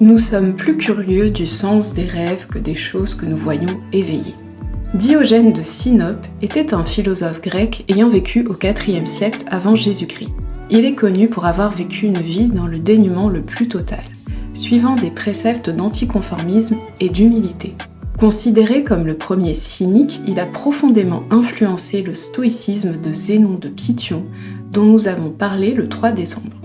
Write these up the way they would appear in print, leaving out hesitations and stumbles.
Nous sommes plus curieux du sens des rêves que des choses que nous voyons éveillées. Diogène de Sinope était un philosophe grec ayant vécu au IVe siècle avant Jésus-Christ. Il est connu pour avoir vécu une vie dans le dénuement le plus total, suivant des préceptes d'anticonformisme et d'humilité. Considéré comme le premier cynique, il a profondément influencé le stoïcisme de Zénon de Kition, dont nous avons parlé le 3 décembre.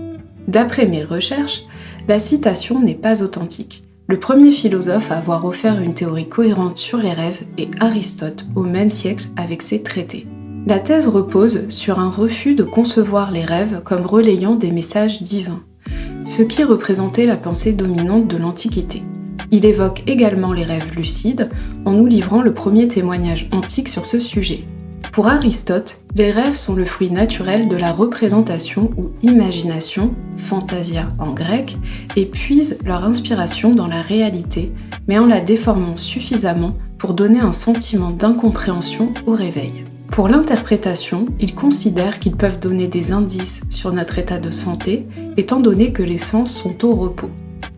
D'après mes recherches, la citation n'est pas authentique. Le premier philosophe à avoir offert une théorie cohérente sur les rêves est Aristote, au même siècle avec ses traités. La thèse repose sur un refus de concevoir les rêves comme relayant des messages divins, ce qui représentait la pensée dominante de l'Antiquité. Il évoque également les rêves lucides en nous livrant le premier témoignage antique sur ce sujet. Pour Aristote, les rêves sont le fruit naturel de la représentation ou imagination, fantasia en grec, et puisent leur inspiration dans la réalité, mais en la déformant suffisamment pour donner un sentiment d'incompréhension au réveil. Pour l'interprétation, il considère qu'ils peuvent donner des indices sur notre état de santé, étant donné que les sens sont au repos.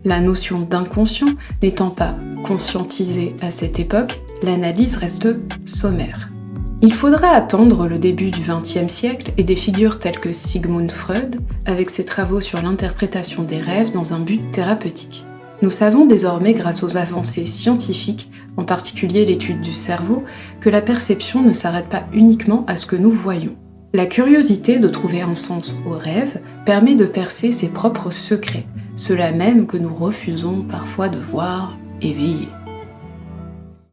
La notion d'inconscient n'étant pas conscientisée à cette époque, l'analyse reste sommaire. Il faudra attendre le début du XXe siècle et des figures telles que Sigmund Freud, avec ses travaux sur l'interprétation des rêves dans un but thérapeutique. Nous savons désormais, grâce aux avancées scientifiques, en particulier l'étude du cerveau, que la perception ne s'arrête pas uniquement à ce que nous voyons. La curiosité de trouver un sens aux rêves permet de percer ses propres secrets, ceux-là même que nous refusons parfois de voir éveillés.